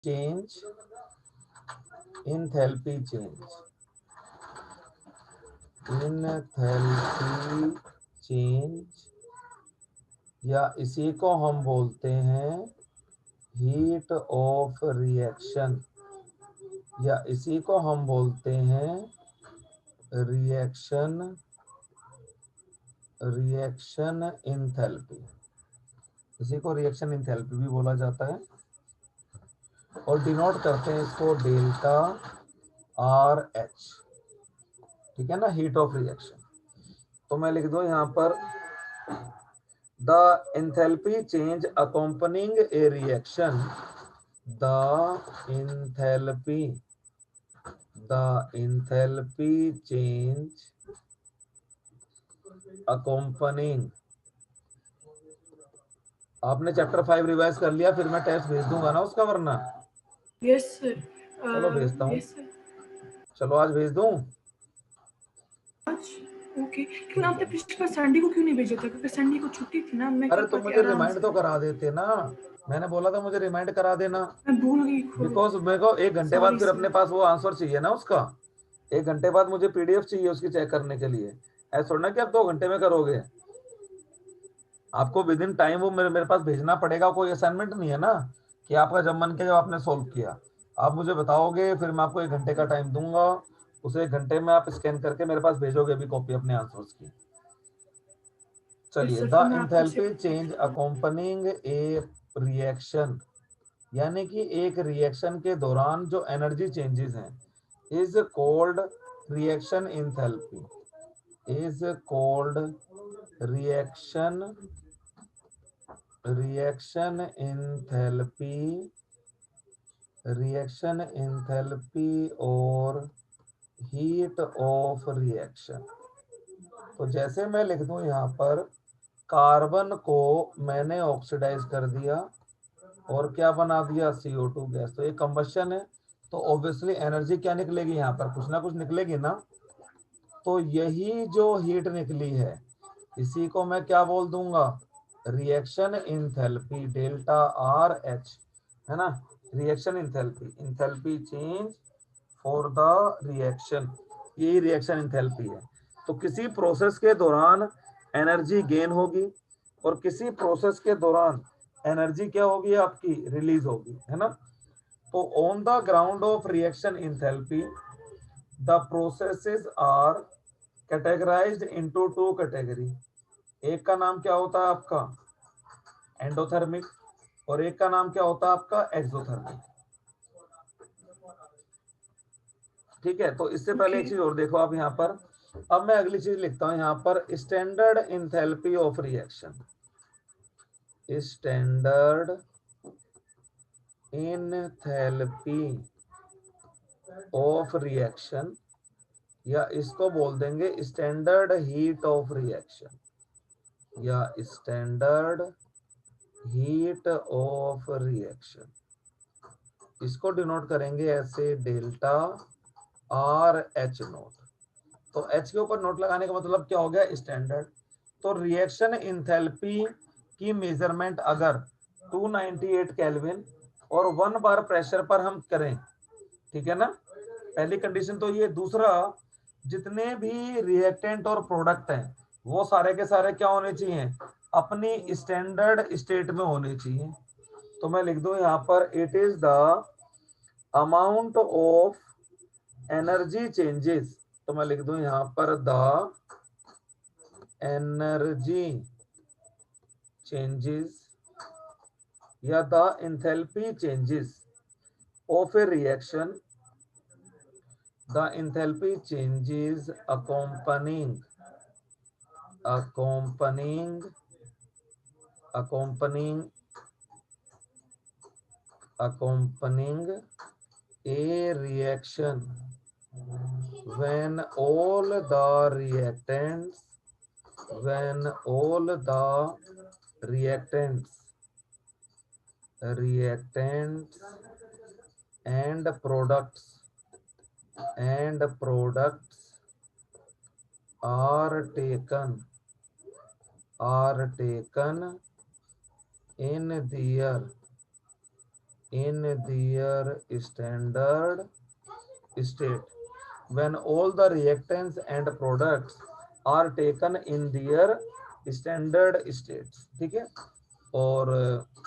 Change, enthalpy change, enthalpy change, या इसी को हम बोलते हैं हीट ऑफ रिएक्शन, या इसी को हम बोलते हैं रिएक्शन, रिएक्शन इंथैल्पी। इसी को रिएक्शन इंथैल्पी भी बोला जाता है और डिनोट करते हैं इसको डेल्टा आर एच। ठीक है ना, हीट ऑफ रिएक्शन। तो मैं लिख दूं यहां पर the enthalpy change accompanying A reaction, the enthalpy, the enthalpy change accompanying. आपने चैप्टर 5 रिवाइज कर लिया, फिर मैं टेस्ट भेज दूंगा ना उसका, वरना यस सर। चलो भेजता हूँ। Yes sir. चलो आज भेज दूं। आज ओके, लेकिन आपने पिछली बार संडे को क्यों नहीं भेजा था? क्योंकि संडे को छुट्टी थी ना, मैं अरे कर तो पाती मुझे आराम रिमाइंड से। तो करा देते ना, मैंने बोला था मुझे रिमाइंड करा देना, मैं भूल गई खुद। बिकॉज मेरे को 1 घंटे बाद सॉरी फिर सर। अपने पास वो आंसर चाहिए ना उसका। 1 घंटे बाद मुझे पीडीएफ चाहिए उसकी चेक करने के लिए। ऐसा थोड़ा ना कि आप 2 घंटे में करोगे, आपको विद इन टाइम वो मेरे पास भेजना पड़ेगा। कोई असाइनमेंट नहीं है ना कि आपका जब मन किया जब आपने सोल्व किया। आप मुझे बताओगे, फिर मैं आपको 1 घंटे का टाइम दूंगा, उस 1 घंटे में आप स्कैन करके मेरे पास भेजोगे अभी कॉपी अपने आंसर्स की। चलिए, सर द फिर मैं आपको एंथैल्पी चेंज अकम्पनिंग ए रिएक्शन, यानी कि एक रिएक्शन के दौरान जो एनर्जी चेंजेस हैं is cold reaction enthalpy, is cold reaction, reaction enthalpy, reaction enthalpy और हीट ऑफ रिएक्शन। तो जैसे मैं लिख दूं यहाँ पर, कार्बन को मैंने ऑक्सीडाइज कर दिया और क्या बना दिया, CO2 गैस। तो ये कंबशन है, तो ऑब्वियसली एनर्जी क्या निकलेगी, यहाँ पर कुछ ना कुछ निकलेगी ना। तो यही जो हीट निकली है इसी को मैं क्या बोल दूंगा, reaction enthalpy, delta R H, है ना। Reaction enthalpy, enthalpy change for the reaction, यही रिएक्शन इंथैल्पी है। तो किसी प्रोसेस के दौरान एनर्जी गेन होगी और किसी प्रोसेस के दौरान एनर्जी क्या होगी आपकी, रिलीज होगी, है ना। तो on the ground of reaction enthalpy the processes are categorised into 2 category. एक का नाम क्या होता है आपका, एंडोथर्मिक, और एक का नाम क्या होता है आपका, एक्सोथर्मिक। ठीक है, तो इससे पहले ओके। एक चीज और देखो आप यहाँ पर। अब मैं अगली चीज लिखता हूं यहाँ पर, standard enthalpy of reaction, standard enthalpy of reaction, या इसको बोल देंगे स्टैंडर्ड हीट ऑफ रिएक्शन, या स्टैंडर्ड हीट ऑफ रिएक्शन। इसको डिनोट करेंगे ऐसे, डेल्टा आर एच नोट। तो एच के ऊपर नोट लगाने का मतलब क्या हो गया, स्टैंडर्ड। तो रिएक्शन इंथैल्पी की मेजरमेंट अगर 298 केल्विन और 1 बार प्रेशर पर हम करें, ठीक है ना, पहली कंडीशन तो ये। दूसरा, जितने भी रिएक्टेंट और प्रोडक्ट हैं वो सारे के सारे क्या होने चाहिए, अपनी स्टैंडर्ड स्टेट में होने चाहिए। तो मैं लिख दूं यहाँ पर, it is the amount of energy changes. तो मैं लिख दूं यहाँ पर, द एनर्जी चेंजेस या the enthalpy changes of A reaction, the enthalpy changes accompanying, accompanying, accompanying, accompanying a reaction when all the reactants, when all the reactants, reactants and products, and products are taken, are taken in their in their standard state when all the reactants and products are taken in their standard states। ठीक है। और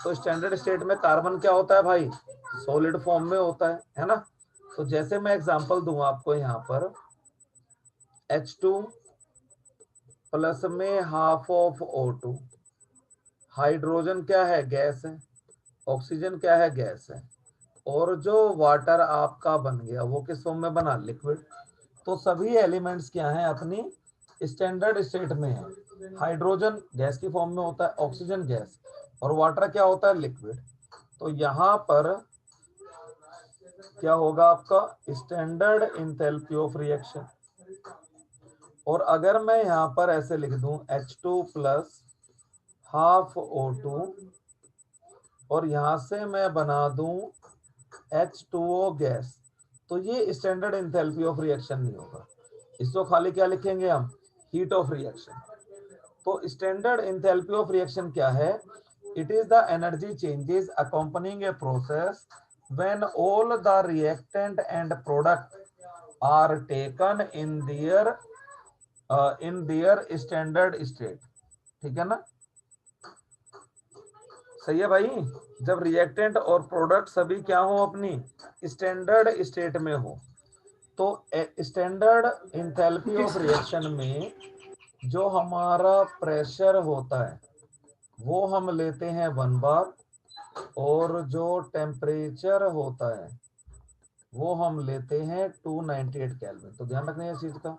तो standard state में carbon क्या होता है भाई, solid form में होता है ना। तो जैसे मैं एग्जांपल दूं आपको यहाँ पर, H2 प्लस में हाफ ऑफ O2, हाइड्रोजन क्या है, गैस है, ऑक्सीजन क्या है, गैस है, और जो वाटर आपका बन गया वो किस फॉर्म में बना, लिक्विड। तो सभी एलिमेंट्स क्या हैं, अपनी स्टैंडर्ड स्टेट में है। हाइड्रोजन गैस की फॉर्म में होता है, ऑक्सीजन गैस, और वाटर क्या होता है, लिक्विड। तो यहाँ पर क्या होगा आपका, स्टैंडर्ड इंथैल्पी ऑफ रिएक्शन। और अगर मैं यहाँ पर ऐसे लिख दूं H2 प्लस हाफ O2, और यहां से मैं बना दूं H2O गैस, तो ये स्टैंडर्ड इंथैल्पी ऑफ रिएक्शन नहीं होगा। इसको खाली क्या लिखेंगे हम, हीट ऑफ रिएक्शन। तो स्टैंडर्ड इंथैल्पी ऑफ रिएक्शन क्या है, it is the energy changes accompanying a process when all the reactant and product are taken in their standard state. ठीक है ना, सही है भाई। जब रिएक्टेंट और प्रोडक्ट सभी क्या हो, अपनी स्टैंडर्ड स्टेट में हो, तो standard enthalpy okay of sir. Reaction में जो हमारा प्रेशर होता है वो हम लेते हैं 1 बार, और जो टेम्परेचर होता है वो हम लेते हैं 298 केल्विन। तो ध्यान रखना है इस चीज का,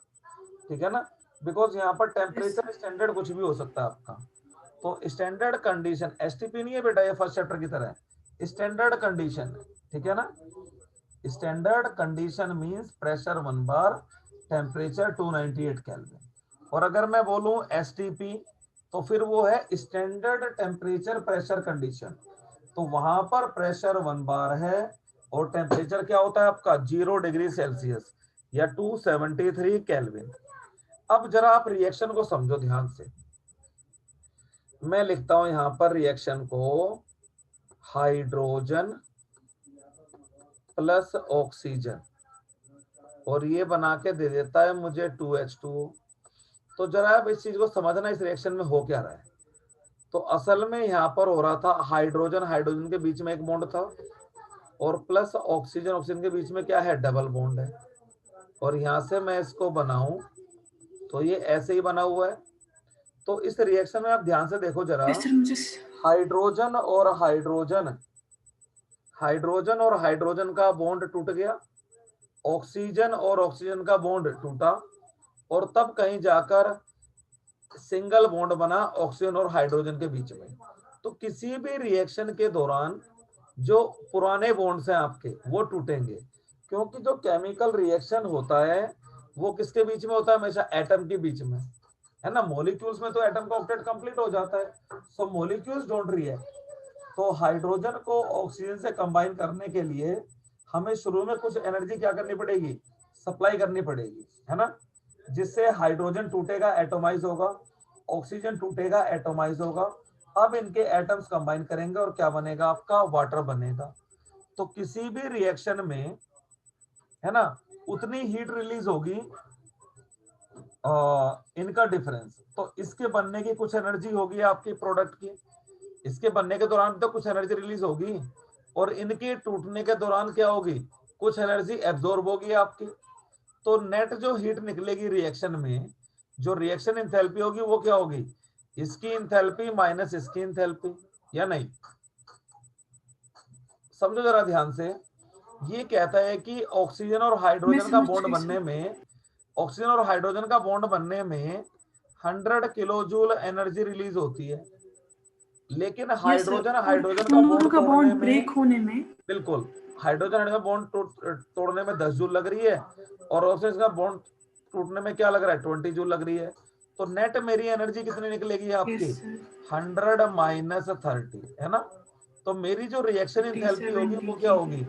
ठीक है ना, बिकॉज यहाँ पर यस टेम्परेचर सर। स्टैंडर्ड कुछ भी हो सकता है आपका। तो स्टैंडर्ड कंडीशन एसटीपी नहीं है बेटा, ये फर्स्ट चैप्टर की तरह स्टैंडर्ड कंडीशन, ठीक है ना। स्टैंडर्ड कंडीशन मींस प्रेशर 1 बार, टेम्परेचर 298 केल्विन। और अगर मैं बोलूं एसटीपी, तो फिर वो है स्टैंडर्ड टेम्परेचर प्रेशर कंडीशन। तो वहां पर प्रेशर 1 बार है, और टेम्परेचर क्या होता है आपका 0 डिग्री सेल्सियस या 273 केल्विन। अब जरा आप रिएक्शन को समझो ध्यान से। मैं लिखता हूं यहां पर रिएक्शन को, हाइड्रोजन प्लस ऑक्सीजन, और ये बना के दे देता है मुझे 2H2O। तो जरा आप इस चीज को समझना, इस रिएक्शन में हो क्या रहा है। तो असल में यहाँ पर हो रहा था, हाइड्रोजन हाइड्रोजन के बीच में एक बॉन्ड था, और प्लस ऑक्सीजन ऑक्सीजन के बीच में क्या है, डबल बॉन्ड है। और यहां से मैं इसको बनाऊं तो ये ऐसे ही बना हुआ है। तो इस रिएक्शन में आप ध्यान से देखो जरा, यस सर मुझे। हाइड्रोजन और हाइड्रोजन, हाइड्रोजन और हाइड्रोजन का बॉन्ड टूट गया, ऑक्सीजन और ऑक्सीजन का बॉन्ड टूटा, और तब कहीं जाकर सिंगल बॉन्ड बना ऑक्सीजन और हाइड्रोजन के बीच में। तो किसी भी रिएक्शन के दौरान जो पुराने बॉन्ड्स हैं आपके वो टूटेंगे, क्योंकि जो केमिकल रिएक्शन होता है वो किसके बीच में होता है, हमेशा एटम के बीच में, है ना। मॉलिक्यूल्स में तो एटम का ऑक्टेट कंप्लीट हो जाता है, सो मॉलिक्यूल्स डोंट रिएक्ट। तो हाइड्रोजन को ऑक्सीजन से कंबाइन करने के लिए हमें शुरू में कुछ एनर्जी क्या करनी पड़ेगी, सप्लाई करनी पड़ेगी, है ना। जिससे हाइड्रोजन टूटेगा, एटोमाइज होगा, ऑक्सीजन टूटेगा, एटोमाइज होगा। अब इनके एटम्स कंबाइन करेंगे और क्या बनेगा आपका, वाटर बनेगा। तो किसी भी रिएक्शन में, है ना, उतनी हीट रिलीज होगी इनका डिफरेंस। तो इसके बनने की कुछ एनर्जी होगी आपकी प्रोडक्ट की, इसके बनने के दौरान तो कुछ एनर्जी रिलीज होगी, और इनके टूटने के दौरान क्या होगी, कुछ एनर्जी एब्जॉर्ब होगी आपकी। तो नेट जो हीट निकलेगी रिएक्शन में, जो रिएक्शन इंथैल्पी होगी वो क्या होगी, इसकी इंथैल्पी माइनस इसकी इंथैल्पी, या नहीं। समझो जरा ध्यान से, ये कहता है कि ऑक्सीजन और मैं हाइड्रोजन का समझ बॉन्ड गई बनने सर। में, ऑक्सीजन और हाइड्रोजन का बॉन्ड बनने में 100 किलो जूल एनर्जी रिलीज होती है, लेकिन यस सर। हाइड्रोजन और हाइड्रोजन का उन दोनों बॉन्ड का तोड़ने बॉन्ड में, ब्रेक होने में। बिल्कुल, हाइड्रोजन हाइड्रोजन बॉन्ड तोड़ने में 10 जूल लग रही है, और ऑक्सीजन का बॉन्ड टूटने में क्या लग रहा है, 20 जूल लग रही है। तो नेट मेरी एनर्जी कितनी निकलेगी यस आपकी, सर। 100 माइनस 30, है ना। तो मेरी जो रिएक्शन 30 इंथैल्पी होगी 70 वो क्या जी जी। होगी,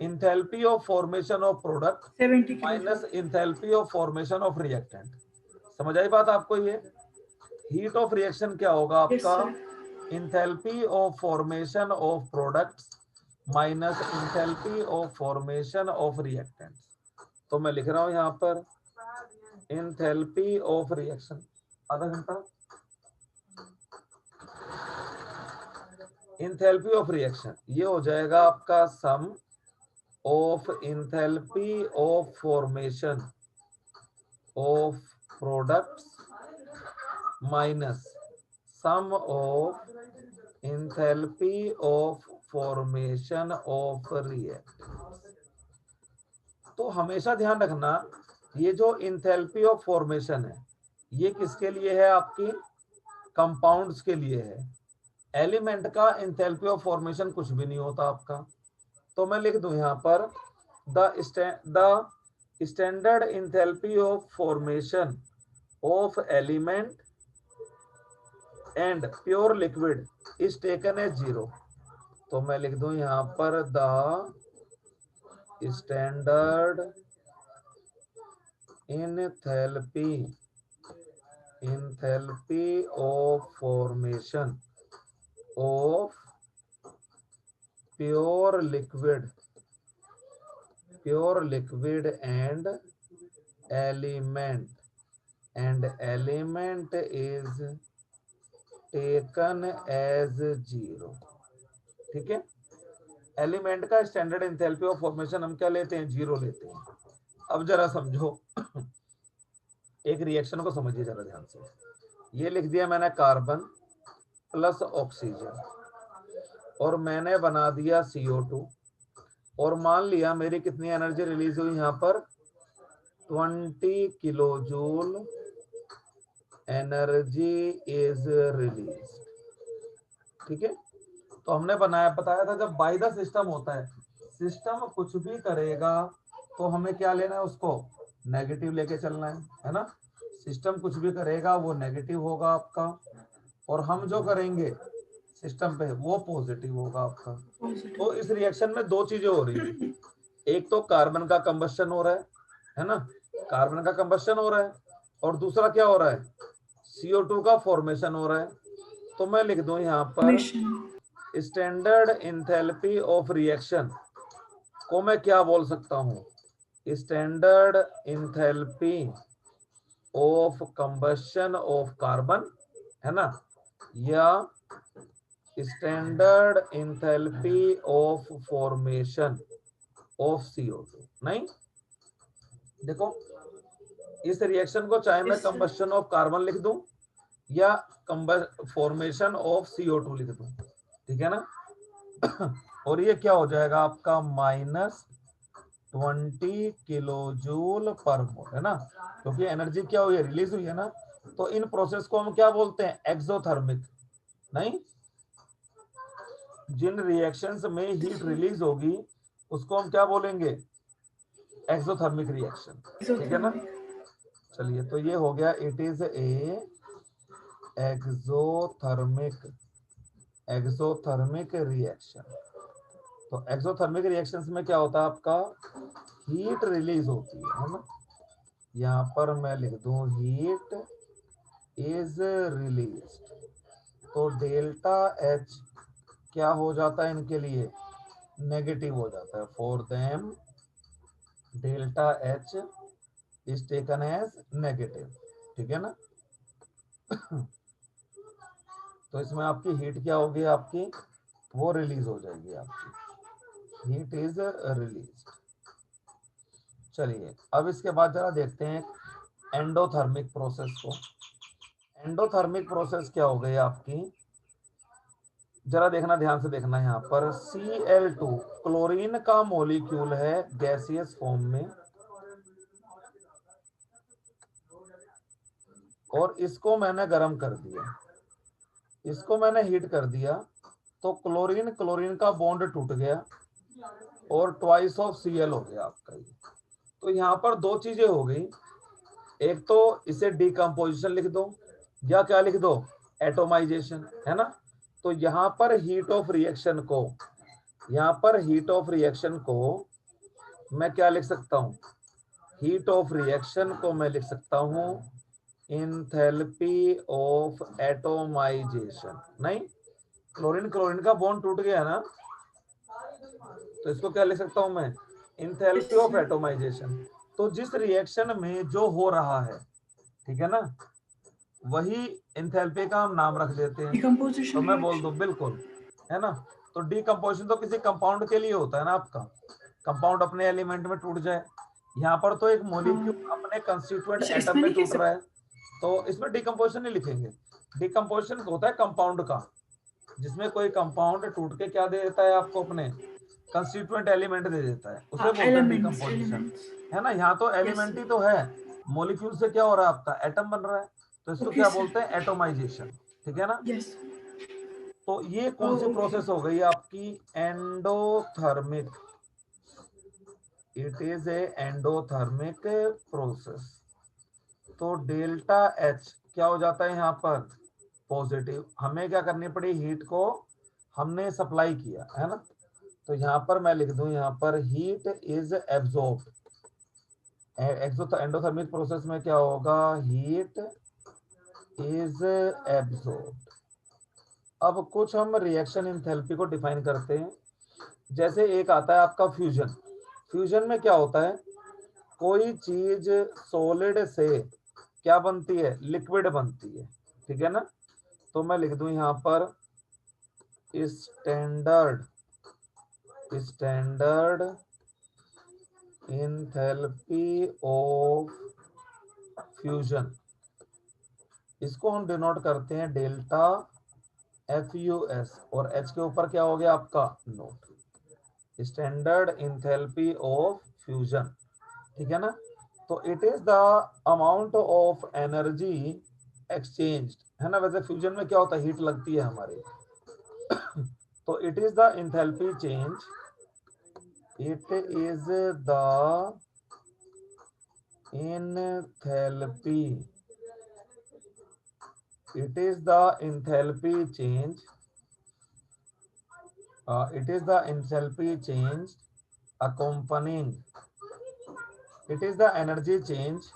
enthalpy of formation of product 70 kilo minus joule. Enthalpy of formation of reactant. समझ आई बात आपको। ये हीट ऑफ रिएक्शन क्या होगा यस आपका, sir. Enthalpy of formation of products minus enthalpy of formation of reactants. तो मैं लिख रहा हूं यहां पर इंथैल्पी ऑफ रिएक्शन, आधा घंटा, इंथैल्पी ऑफ रिएक्शन ये हो जाएगा आपका sum of enthalpy of formation of products minus sum of enthalpy of formation of reactants. तो हमेशा ध्यान रखना ये जो इंथैल्पी ऑफ फॉर्मेशन है ये किसके लिए है, आपकी कंपाउंड्स के लिए है। एलिमेंट का इंथैल्पी ऑफ फॉर्मेशन कुछ भी नहीं होता आपका। तो मैं लिख दूं यहां पर the standard enthalpy of formation of element and pure liquid is taken as 0। तो मैं लिख दूं यहां पर the standard enthalpy of formation of pure liquid and element is taken as 0। ठीक है, एलिमेंट का स्टैंडर्ड इंथैल्पी ऑफ फॉर्मेशन हम क्या लेते हैं, 0 लेते हैं। अब जरा समझो एक रिएक्शन को समझिए जरा ध्यान से। ये लिख दिया मैंने कार्बन प्लस ऑक्सीजन और मैंने बना दिया CO2 और मान लिया मेरी कितनी एनर्जी रिलीज हुई यहाँ पर 20 kilo joule energy is release. ठीक है, तो हमने बताया था जब बाय द सिस्टम होता है, सिस्टम कुछ भी करेगा तो हमें क्या लेना है, उसको नेगेटिव लेके चलना है ना। सिस्टम कुछ भी करेगा वो नेगेटिव होगा आपका, और हम जो करेंगे सिस्टम पे वो पॉजिटिव होगा आपका। तो इस रिएक्शन में दो चीजें हो रही हैं, एक तो कार्बन का कंबस्शन हो रहा है ना, कार्बन का कंबस्शन हो रहा है, और दूसरा क्या हो रहा है, CO2 का फॉर्मेशन हो रहा है। तो मैं लिख दूं यहाँ पर स्टैंडर्ड इंथैल्पी ऑफ रिएक्शन को मैं क्या बोल सकता हूँ, standard enthalpy of combustion of carbon, है ना, या standard enthalpy of formation of CO2। नहीं, देखो इस रिएक्शन को चाहे मैं कंबस्शन ऑफ कार्बन लिख दूं या फॉर्मेशन ऑफ CO2 लिख दूं, ठीक है ना। और ये क्या हो जाएगा आपका -20 किलो जूल पर मोल, है ना, क्योंकि एनर्जी क्या हुई है, रिलीज हुई है ना। तो इन प्रोसेस को हम क्या बोलते हैं, एक्सोथर्मिक। नहीं, जिन रिएक्शंस में हीट रिलीज होगी उसको हम क्या बोलेंगे, एक्सोथर्मिक रिएक्शन। ठीक है ना, चलिए तो ये हो गया, it is a exothermic reaction. तो एक्सोथर्मिक रिएक्शंस में क्या होता है, आपका हीट रिलीज होती है ना। यहाँ पर मैं लिख दूं हीट इज रिलीज, तो डेल्टा H क्या हो जाता है इनके लिए, नेगेटिव हो जाता है। For them delta H is taken as negative. ठीक है ना। तो इसमें आपकी हीट क्या होगी, आपकी वो रिलीज हो जाएगी, आपकी हीट इज रिलीज। चलिए अब इसके बाद जरा देखते हैं एंडोथर्मिक प्रोसेस को। एंडोथर्मिक प्रोसेस क्या हो गई आपकी, जरा देखना, ध्यान से देखना। यहाँ पर Cl2 क्लोरीन का मॉलिक्यूल है गैसियस फॉर्म में, और इसको मैंने गर्म कर दिया, इसको मैंने हीट कर दिया, तो क्लोरीन क्लोरीन का बॉन्ड टूट गया और ट्वाइस ऑफ Cl हो गया आपका ये। तो यहाँ पर दो चीजें हो गई, एक तो इसे डिकम्पोजिशन लिख दो या क्या लिख दो, एटोमाइजेशन, है ना। तो यहाँ पर हीट ऑफ रिएक्शन को, यहाँ पर हीट ऑफ रिएक्शन को मैं क्या लिख सकता हूँ, हीट ऑफ रिएक्शन को मैं लिख सकता हूँ इंथैल्पी ऑफ एटोमाइजेशन। नहीं, क्लोरीन क्लोरीन का बॉन्ड टूट गया ना, तो इसको क्या लिख सकता हूं मैं, इंथैल्पी ऑफ एटोमाइजेशन। तो जिस रिएक्शन में जो हो रहा है, ठीक है ना, वही इंथैल्पी का हम नाम रख देते हैं। तो डिकम्पोजिशन मैं बोल रिएक्शन। दूं बिल्कुल, है ना। तो डीकम्पोजिशन तो किसी कंपाउंड के लिए होता है ना, आपका कंपाउंड अपने एलिमेंट में टूट जाए। यहाँ पर तो एक मॉलिक्यूल अपने कंस्टिट्यूएंट अच्छा, एटम इसमें में नहीं कह टूट रहा है, तो इसमें डीकम्पोजिशन नहीं लिखेंगे। डीकम्पोजिशन होता है कंपाउंड का, जिसमें कोई कंपाउंड टूट के क्या दे देता है आपको, अपने कंस्टिट्यूएंट एलिमेंट दे देता है, उसे बोलते हैं एलिमेंट्स डीकम्पोजिशन, एलिमेंट्स। है ना। यहाँ तो यस। एलिमेंट ही तो है, मॉलिक्यूल से क्या हो रहा है, आपका एटम बन रहा है, तो इसको ओके क्या सर। बोलते हैं, एटोमाइजेशन, ठीक है ना। यस। तो ये कौन सी ओके। प्रोसेस हो गई आपकी, endothermic, it is a endothermic process. तो डेल्टा एच क्या हो जाता है यहाँ पर, पॉजिटिव। हमें क्या करनी पड़ी, हीट को हमने सप्लाई किया, है ना। तो यहाँ पर मैं लिख दूं, यहाँ पर heat is absorb. Endothermic process में क्या होगा, हीट इज एब्जॉर्ब। अब कुछ हम रिएक्शन एंथैल्पी को डिफाइन करते हैं। जैसे एक आता है आपका फ्यूजन। फ्यूजन में क्या होता है, कोई चीज सॉलिड से क्या बनती है, लिक्विड बनती है, ठीक है ना। तो मैं लिख दूं यहाँ पर standard standard enthalpy of fusion, इसको हम डिनोट करते हैं डेल्टा FUS, और H के ऊपर क्या हो गया आपका note, standard enthalpy of fusion, ठीक है ना। तो it is the amount of energy exchange, है ना। वैसे फ्यूजन में क्या होता है, हीट लगती है हमारे, तो it is the enthalpy change, it is the enthalpy, it is the enthalpy change, it is the enthalpy change accompanying, it is the energy change,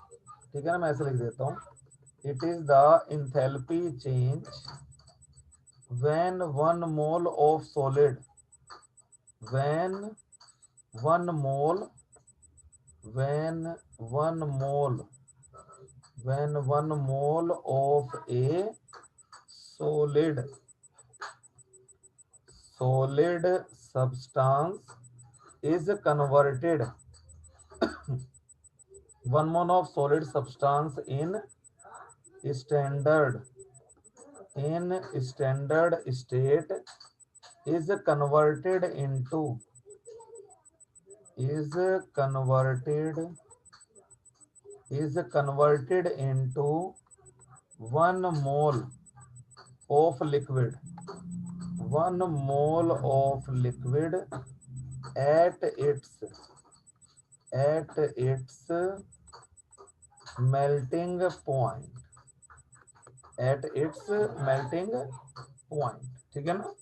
ठीक है ना। मैं ऐसे लिख देता हूँ, it is the enthalpy change when one mole of solid, when one mole when one mole when one mole of a solid solid substance is converted, one mole of solid substance in standard state is converted into is converted into 1 mole of liquid, 1 mole of liquid at its melting point, at its melting point, ठीक है ना।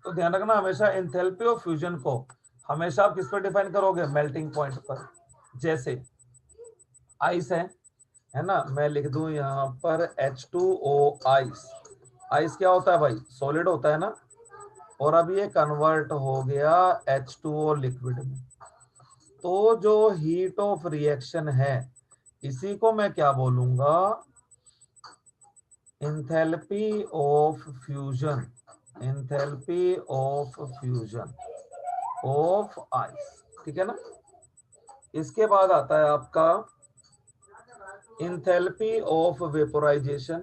तो ध्यान रखना, हमेशा enthalpy of fusion को हमेशा आप किस पर डिफाइन करोगे, मेल्टिंग पॉइंट पर। जैसे आइस है ना, मैं लिख दूं यहाँ पर H2O आइस। आइस क्या होता है भाई, सॉलिड होता है ना, और अब ये कन्वर्ट हो गया H2O लिक्विड में। तो जो हीट ऑफ रिएक्शन है, इसी को मैं क्या बोलूंगा, enthalpy of fusion, enthalpy of fusion of ice, ठीक है ना। इसके बाद आता है आपका enthalpy of vaporisation,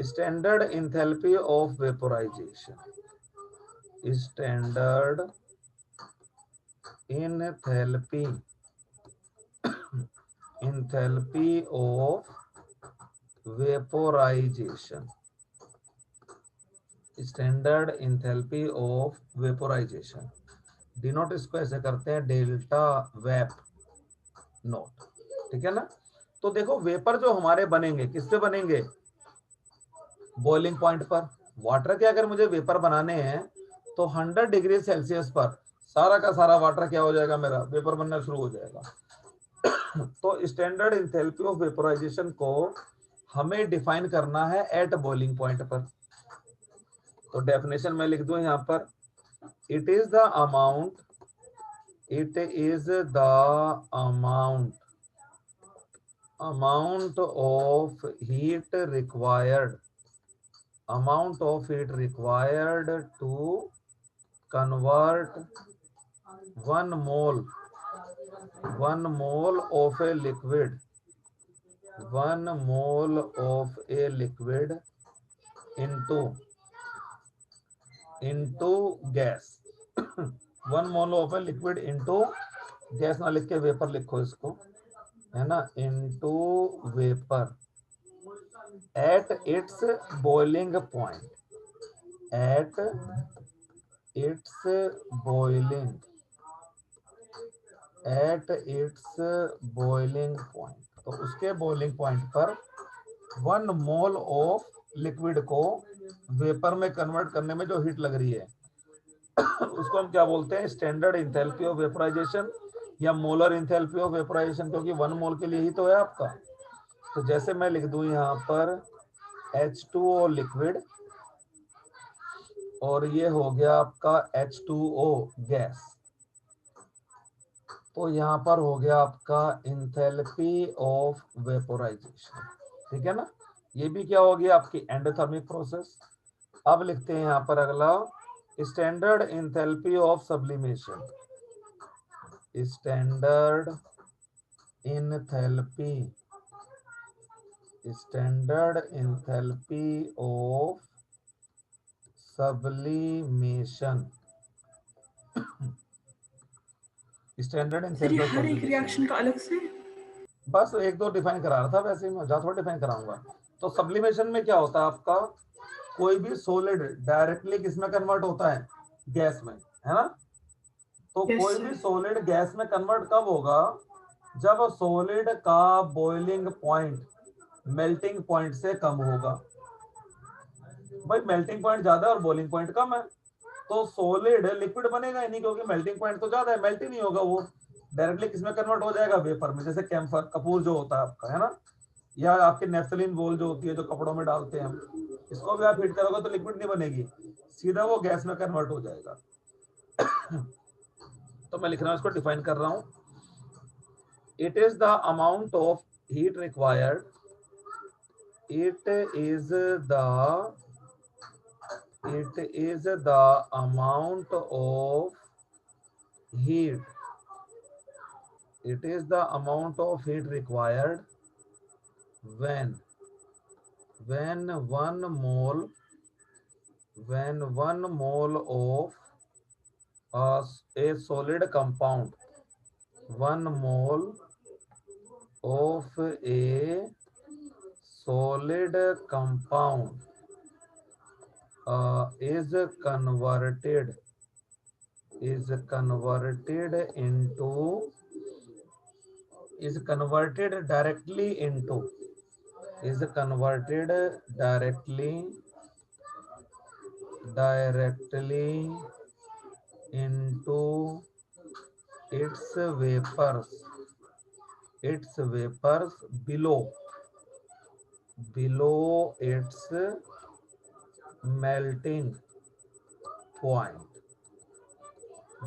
standard enthalpy of vaporisation, standard enthalpy of vaporisation, standard enthalpy of vaporisation, denote इसको ऐसे करते हैं डेल्टा वेप नोट, ठीक है ना। तो देखो वेपर जो हमारे बनेंगे किससे बनेंगे, बॉइलिंग पॉइंट पर। वाटर के अगर मुझे वेपर बनाने हैं तो 100 डिग्री सेल्सियस पर सारा का सारा वाटर क्या हो जाएगा, मेरा वेपर बनना शुरू हो जाएगा। तो स्टैंडर्ड एंथैल्पी ऑफ वेपोराइजेशन को हमें डिफाइन करना है एट बॉइलिंग पॉइंट पर। तो डेफिनेशन में लिख दूं यहाँ पर, it is the amount It is the amount of heat required to convert 1 mole of a liquid 1 mole of a liquid into gas 1 mole of a liquid into gas ना लिख के वेपर लिखो इसको, है ना, into vapor at its boiling point at its boiling point तो उसके boiling point पर 1 मोल ऑफ लिक्विड को वेपर में कन्वर्ट करने में जो हीट लग रही है उसको हम क्या बोलते हैं, स्टैंडर्ड इंथैल्पी ऑफ वेपराइजेशन या मोलर इंथैल्पी ऑफ वेपराइजेशन, क्योंकि 1 मोल के लिए ही तो है आपका। तो जैसे मैं लिख दूं यहाँ पर H2O लिक्विड और ये हो गया आपका H2O गैस, तो यहाँ पर हो गया आपका इंथैल्पी ऑफ वेपोराइजेशन, ठीक है ना। ये भी क्या होगी आपकी एंडोथर्मिक प्रोसेस। अब लिखते हैं यहाँ पर अगला standard enthalpy of sublimation. Standard enthalpy of sublimation. Standard sir ये इंथैल्पी ऑफ हर एक रिएक्शन सब्लिमेशन का अलग से, बस एक दो डिफाइन करा रहा था, वैसे ही मैं ज्यादा थोड़ा डिफाइन कराऊंगा। तो सब्लिमेशन में क्या होता है आपका, कोई भी सॉलिड डायरेक्टली किसमें कन्वर्ट होता है, गैस में, है ना। तो यस कोई भी सर, सॉलिड गैस में कन्वर्ट कब होगा, जब सॉलिड का बॉइलिंग पॉइंट मेल्टिंग पॉइंट से कम होगा। भाई मेल्टिंग पॉइंट ज्यादा है और बॉइलिंग पॉइंट कम है, तो सॉलिड लिक्विड बनेगा ही नहीं, क्योंकि मेल्टिंग पॉइंट तो ज्यादा है, मेल्ट ही नहीं होगा, वो डायरेक्टली किसमें कन्वर्ट हो जाएगा, वेपर में। जैसे कैम्फर कपूर जो होता है आपका, है ना, या आपके नेफ्थलीन बोल जो होती है जो कपड़ों में डालते हैं हम, इसको भी आप हीट करोगे तो लिक्विड नहीं बनेगी, सीधा वो गैस में कन्वर्ट हो जाएगा। तो मैं लिख रहा हूं, इसको डिफाइन कर रहा हूं। It is the amount of heat required it is the amount of heat required when one mole of a solid compound 1 mole of a solid compound is converted directly into its vapors below its melting point।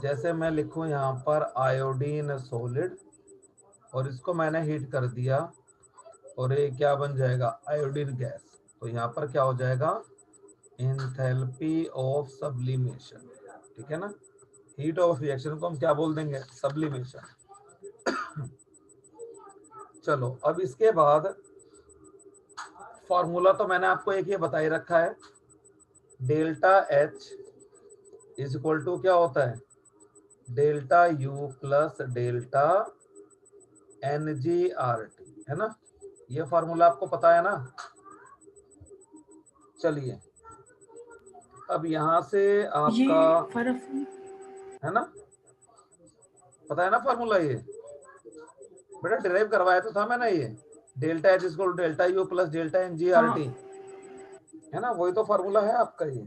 जैसे मैं लिखूं यहाँ पर iodine solid और इसको मैंने heat कर दिया और ये क्या बन जाएगा, आयोडीन गैस। तो यहाँ पर क्या हो जाएगा, इंथैल्पी ऑफ सब्लिमेशन, ठीक है ना। हीट ऑफ रिएक्शन को हम क्या बोल देंगे, सब्लिमेशन। चलो अब इसके बाद फॉर्मूला तो मैंने आपको एक ये बता ही रखा है, delta H is equal to क्या होता है, delta U plus delta NgRT, है ना। ये फॉर्मूला आपको पता है ना। चलिए अब यहां से ये आपका फर्क है ना, पता है ना फॉर्मूला, ये बेटा डिराइव करवाया तो था मैंने, ये delta H is equal to delta U plus delta NgRT, हाँ, है ना, वही तो फॉर्मूला है आपका ये,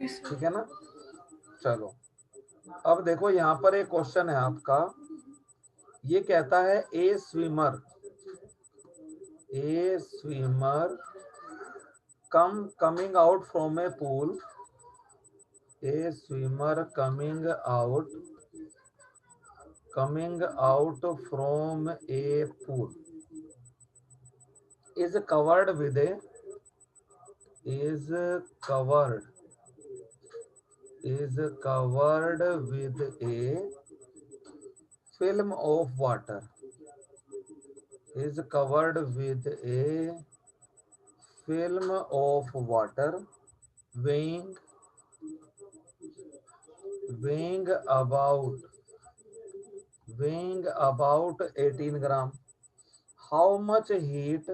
यस सर, ठीक है ना। चलो अब देखो यहाँ पर एक क्वेश्चन है आपका, ये कहता है ए swimmer coming out from A pool A swimmer coming out from a pool is covered with a is covered is covered with a film of water is covered with a film of water weighing weighing about weighing about 18 gram. How much heat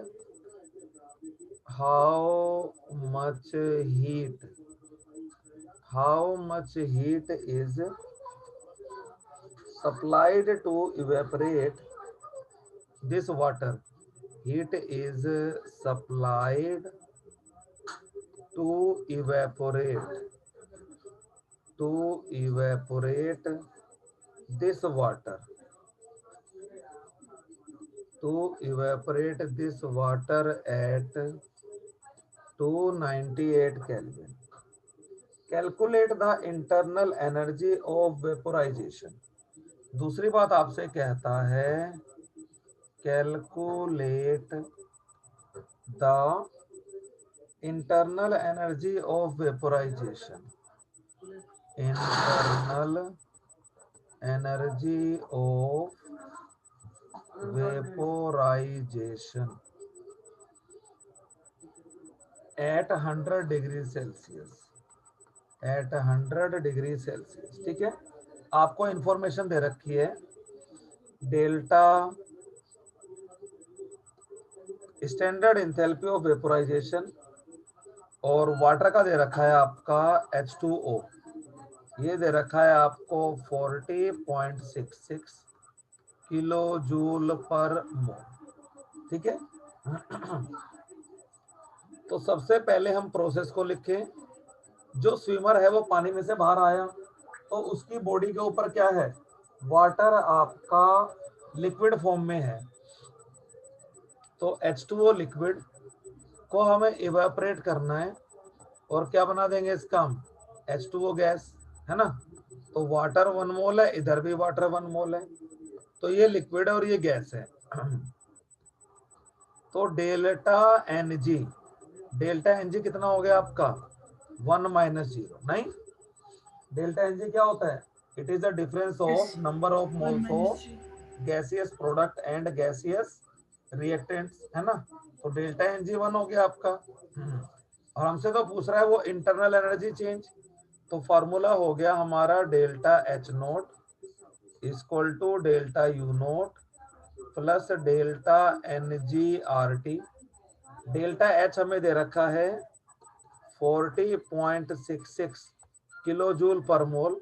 how much heat how much heat is supplied to evaporate this water? Heat is supplied to evaporate this water at 298 Kelvin. Calculate the internal energy of vaporization. दूसरी बात आपसे कहता है calculate the internal energy of vaporization. Internal energy of vaporization at 100 degree Celsius ठीक है. आपको information दे रखी है delta standard enthalpy of vaporization और वाटर का दे रखा है आपका H2O. ये दे रखा है आपको 40.66 किलो जूल पर मोल. ठीक है. तो सबसे पहले हम प्रोसेस को लिखें. जो स्विमर है वो पानी में से बाहर आया तो उसकी बॉडी के ऊपर क्या है? वाटर आपका लिक्विड फॉर्म में है. तो H2O लिक्विड को हमें इवेपोरेट करना है और क्या बना देंगे इसका हम? H2O गैस है ना. तो वाटर 1 मोल है, इधर भी वाटर 1 मोल है. तो ये लिक्विड और ये गैस है. तो डेल्टा एनजी कितना हो गया आपका? 1 माइनस 0. नहीं, डेल्टा एनजी क्या होता है? It is the difference of number of moles of gaseous product and gaseous reactants, है ना. तो डेल्टा एनजी 1 हो गया आपका. और हमसे तो पूछ रहा है वो इंटरनल एनर्जी चेंज. तो फॉर्मूला हो गया हमारा delta H nought equal to delta U nought plus delta N G R T. Delta H हमें दे रखा है 40.66 किलो जूल पर मोल.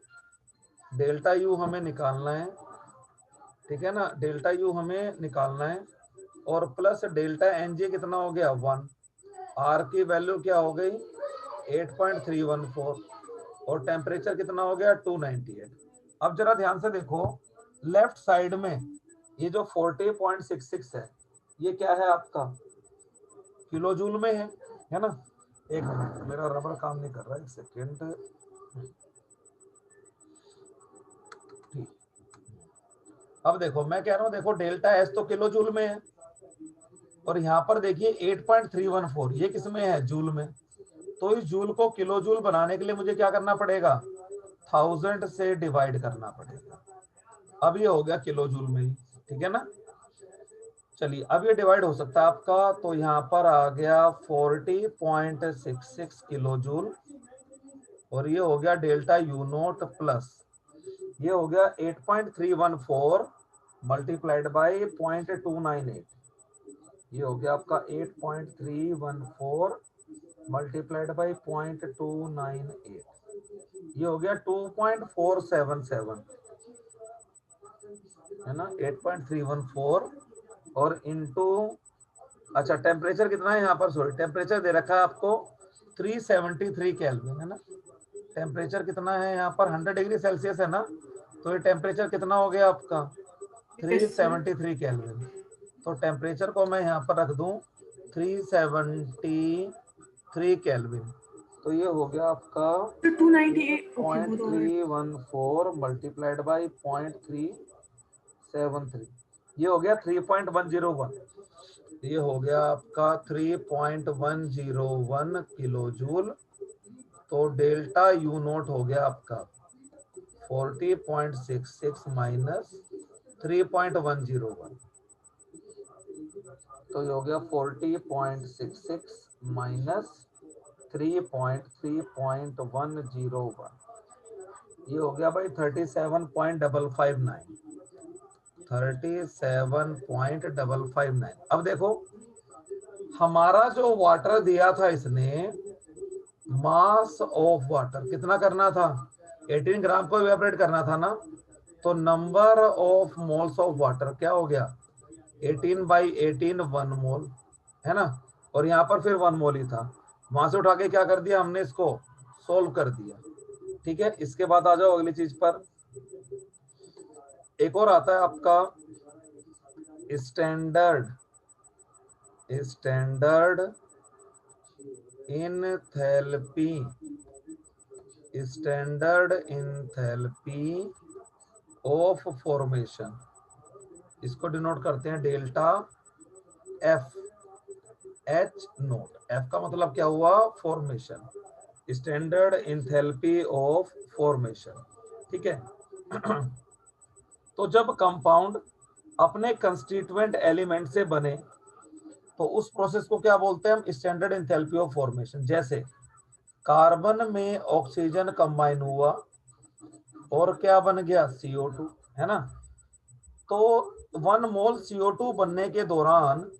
डेल्टा यू हमें निकालना है. ठीक है ना. डेल्टा यू हमें निकालना है और प्लस डेल्टा एन जी कितना हो गया? 1. आर की वैल्यू क्या हो गई? 8.314 और टेम्परेचर कितना हो गया? 298. अब जरा ध्यान से देखो, लेफ्ट साइड में ये जो 40.66 है ये क्या है आपका? किलो जूल में है ना. एक मिनट, मेरा रबड़ काम नहीं कर रहा है, एक सेकेंड. ठीक. अब देखो मैं कह रहा हूं, देखो डेल्टा एस तो किलो जूल में है और यहाँ पर देखिए 8.314 ये किस में है? जूल में. तो इस जूल को किलो जूल बनाने के लिए मुझे क्या करना पड़ेगा? 1000 से डिवाइड करना पड़ेगा. अब ये हो गया किलो जूल में ही. ठीक है ना. चलिए अब ये डिवाइड हो सकता है आपका. तो यहाँ पर आ गया 40.66 किलो जूल और ये हो गया डेल्टा यू नोट प्लस ये हो गया 8.314 मल्टीप्लाइड बाई 0.298. ये हो गया आपका 8.314 मल्टीप्लाइड बाई 0.298. ये हो गया 2.477 है ना. 8.314 और इंटू, अच्छा टेम्परेचर कितना है यहाँ पर? सॉरी, टेम्परेचर दे रखा है आपको 373 केल्विन, है ना. टेम्परेचर कितना है यहाँ पर? 100 डिग्री सेल्सियस है ना. तो ये टेम्परेचर कितना हो गया आपका? 373 केल्विन. तो टेम्परेचर को मैं यहाँ पर रख दूं 373 केल्विन. तो ये हो गया आपका 298 ओके वो तो 0.314 मल्टीप्लाइड बाई 0.373, ये हो गया 3.101, ये हो गया आपका 3.101 किलो जूल। तो डेल्टा यू नोट हो गया आपका 40.66 माइनस 3.101, तो ये हो गया 40.66 माइनस 3.101, ये हो गया भाई 37.559, 37.559। अब देखो हमारा जो वाटर दिया था इसने, मास ऑफ वाटर कितना करना था, 18 ग्राम को इवेपोरेट करना था ना, तो number of moles of water क्या हो गया 18/18 1 मोल है ना, और यहाँ पर फिर 1 मोल ही था, वहां से उठा के क्या कर दिया हमने, इसको सोल्व कर दिया। ठीक है, इसके बाद आ जाओ अगली चीज पर। एक और आता है आपका स्टैंडर्ड इनथैल्पी, स्टैंडर्ड इनथैल्पी ऑफ फॉर्मेशन, इसको डिनोट करते हैं delta F H note. F का मतलब क्या हुआ, formation, standard enthalpy of formation. ठीक है तो जब कंपाउंड अपने कंस्टिट्यूएंट एलिमेंट से बने तो उस प्रोसेस को क्या बोलते हैं हम, स्टैंडर्ड इंथैल्पी ऑफ फॉर्मेशन। जैसे कार्बन में ऑक्सीजन कंबाइन हुआ और क्या बन गया, CO2, है ना। तो 1 मोल CO2 बनने के दौरान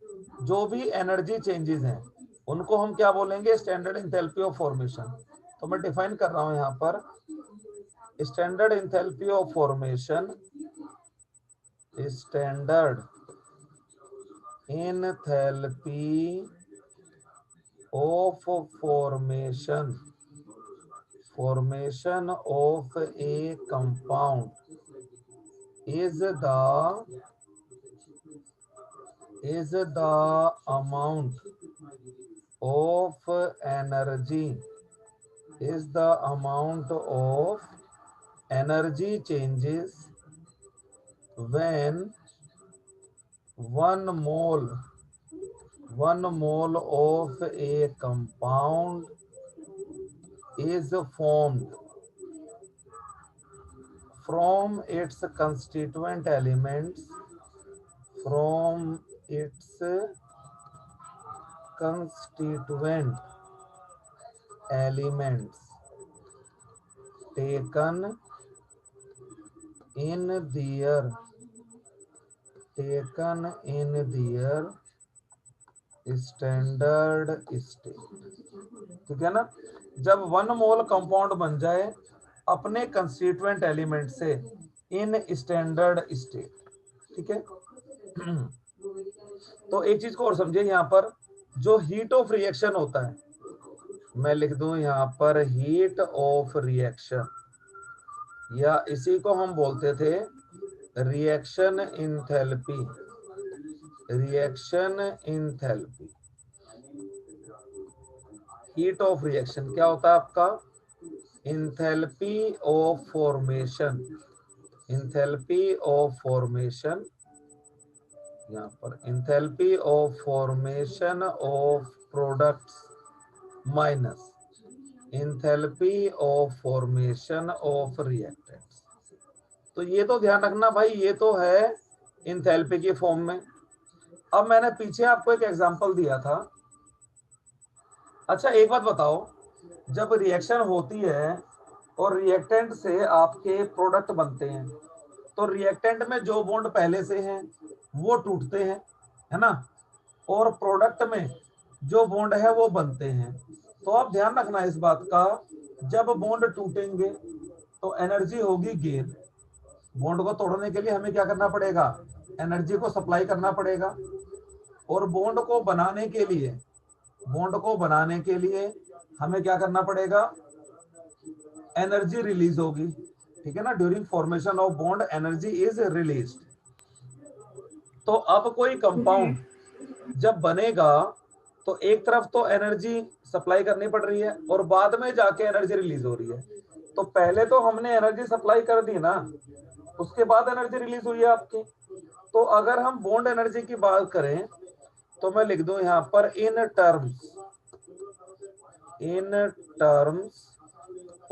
जो भी एनर्जी चेंजेस हैं उनको हम क्या बोलेंगे, स्टैंडर्ड इंथैल्पी ऑफ फॉर्मेशन। तो मैं डिफाइन कर रहा हूं यहां पर, standard enthalpy of formation, standard enthalpy of formation of A compound is the amount of energy, is the amount of energy changes when 1 mole of a compound is formed from its constituent elements, taken in their standard state. ठीक है ना, जब 1 मोल compound बन जाए अपने constituent element से in standard state. ठीक है तो एक चीज को और समझिए, यहाँ पर जो हीट ऑफ रिएक्शन होता है, मैं लिख दूं यहाँ पर हीट ऑफ रिएक्शन, या इसी को हम बोलते थे reaction enthalpy, heat of reaction क्या होता है आपका, इंथैल्पी ऑफ फॉर्मेशन, यहाँ पर enthalpy of formation of products minus enthalpy of formation of reactants. तो ये तो ध्यान रखना भाई, ये तो है इंथैल्पी की फॉर्म में। अब मैंने पीछे आपको एक एग्जांपल दिया था। अच्छा एक बात बताओ, जब रिएक्शन होती है और रिएक्टेंट से आपके प्रोडक्ट बनते हैं, तो रिएक्टेंट में जो बॉन्ड पहले से हैं वो टूटते हैं, है ना, और प्रोडक्ट में जो बॉन्ड है वो बनते हैं। तो आप ध्यान रखना इस बात का, जब बॉन्ड टूटेंगे तो एनर्जी होगी गेन। बॉन्ड को तोड़ने के लिए हमें क्या करना पड़ेगा, एनर्जी को सप्लाई करना पड़ेगा, और बॉन्ड को बनाने के लिए हमें क्या करना पड़ेगा, एनर्जी रिलीज होगी। ठीक है ना, during formation of bond energy is released. तो अब कोई कंपाउंड जब बनेगा तो एक तरफ तो एनर्जी सप्लाई करनी पड़ रही है और बाद में जाके एनर्जी रिलीज हो रही है। तो पहले तो हमने एनर्जी सप्लाई कर दी ना, उसके बाद एनर्जी रिलीज हुई है आपकी। तो अगर हम बॉन्ड एनर्जी की बात करें तो मैं लिख दूं यहां पर in terms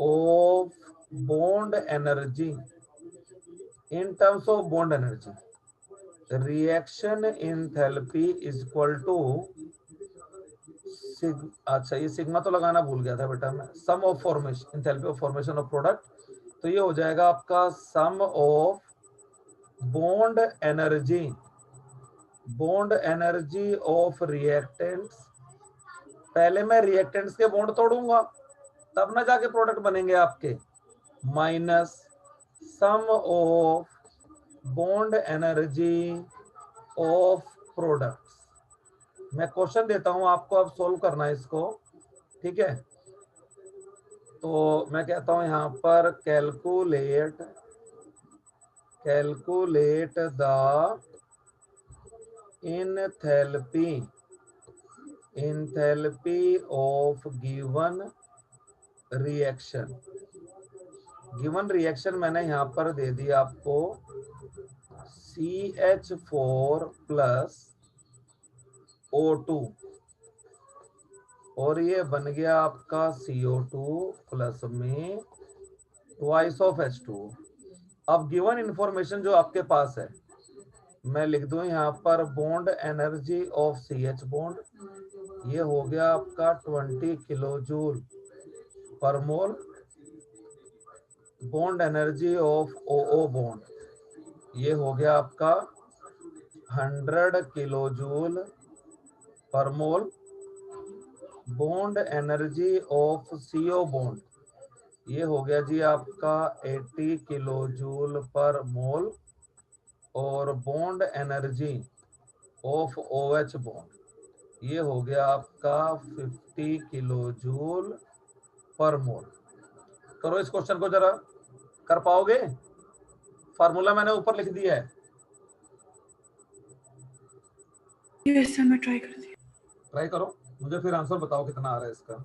of bond energy, in terms of bond energy reaction enthalpy is equal to अच्छा ये सिग्मा तो लगाना भूल गया था बेटा मैं, sum of formation enthalpy of formation of product, तो ये हो जाएगा आपका sum of bond energy of reactants. पहले मैं रिएक्टेंट्स के बॉन्ड तोड़ूंगा तब ना जाके प्रोडक्ट बनेंगे आपके, minus sum of bond energy of products. मैं क्वेश्चन देता हूं आपको, अब सोल्व करना है इसको, ठीक है। तो मैं कहता हूं यहां पर calculate the enthalpy of given reaction मैंने यहां पर दे दिया आपको CH4 प्लस O2 और ये बन गया आपका CO2 प्लस में ट्वाइस ऑफ H2। अब गिवन इंफॉर्मेशन जो आपके पास है मैं लिख दूं यहाँ पर bond energy of CH bond, ये हो गया आपका 20 kilo joule per mole. Bond energy of OO bond, ये हो गया आपका 100 kilo joule per mole. Bond energy of CO bond, ये हो गया जी आपका 80 किलो जूल पर मोल। और bond energy of OH bond, ये हो गया आपका 50 किलो जूल पर मोल। करो इस क्वेश्चन को जरा, कर पाओगे? फार्मूला मैंने ऊपर लिख दिया है, यस सर मैं ट्राई करती हूँ। ट्राई करो, मुझे फिर आंसर बताओ कितना आ रहा है इसका।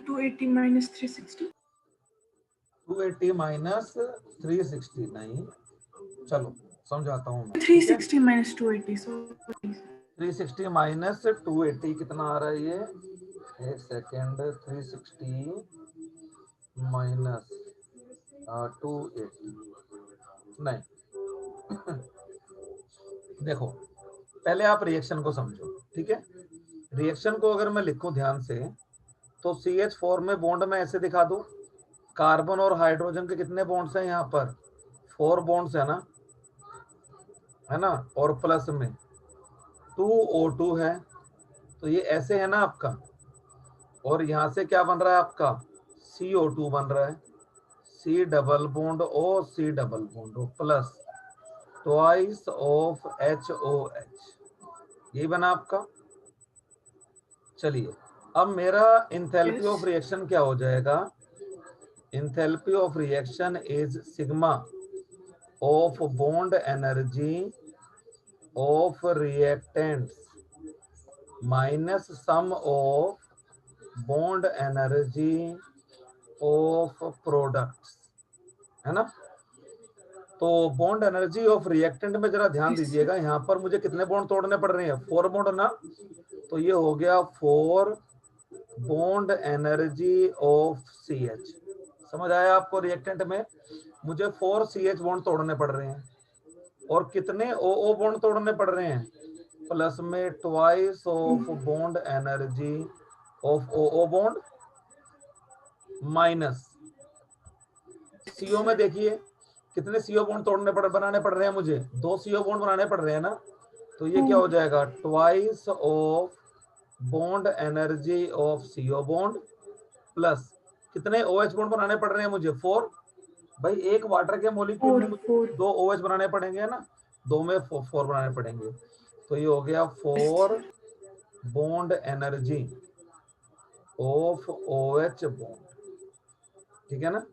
280 minus 360 280 माइनस 360 नहीं, चलो समझाता हूँ मैं, ठीक है। 360 minus 280 so 360 माइनस 280 कितना आ रहा है ये, एक सेकेंड, 360 माइनस 280 नहीं देखो पहले आप रिएक्शन को समझो, ठीक है। रिएक्शन को अगर मैं लिखूं ध्यान से तो CH4 में बॉन्ड में ऐसे दिखा दूं, कार्बन और हाइड्रोजन के कितने बॉन्ड्स हैं यहाँ पर? 4 बॉन्ड्स है ना, और प्लस में 2O2 है, तो ये ऐसे है ना आपका, और यहाँ से क्या बन रहा है आपका? CO2 बन रहा है, C double bond O, C double bond O plus twice of HOH, यही बना आपका। चलिए, अब मेरा इंथैल्पी ऑफ यस रिएक्शन क्या हो जाएगा? Enthalpy of reaction is sigma of bond energy of reactants minus sum of bond energy of products, है ना। तो बॉन्ड एनर्जी ऑफ रिएक्टेंट में जरा ध्यान यस दीजिएगा, यहाँ पर मुझे कितने बॉन्ड तोड़ने पड़ रहे हैं? 4 बॉन्ड ना, तो ये हो गया 4 बॉन्ड एनर्जी ऑफ CH। समझ आया आपको? रिएक्टेंट में मुझे 4 CH बॉन्ड तोड़ने पड़ रहे हैं, और कितने OO बॉन्ड तोड़ने पड़ रहे हैं? प्लस में twice of bond energy of OO bond minus CO में देखिए कितने CO बॉन्ड बनाने पड़ रहे हैं मुझे? 2 CO बॉन्ड बनाने पड़ रहे हैं ना, तो ये क्या हो जाएगा? Twice of bond energy of CO bond plus कितने OH बॉन्ड बनाने पड़ रहे हैं मुझे? 4। भाई एक वाटर के मॉलिक्यूल में मुझे 4 2 OH बनाने पड़ेंगे ना, 2 में 4 बनाने पड़ेंगे, तो ये हो गया 4 bond energy of OH bond, ठीक है ना।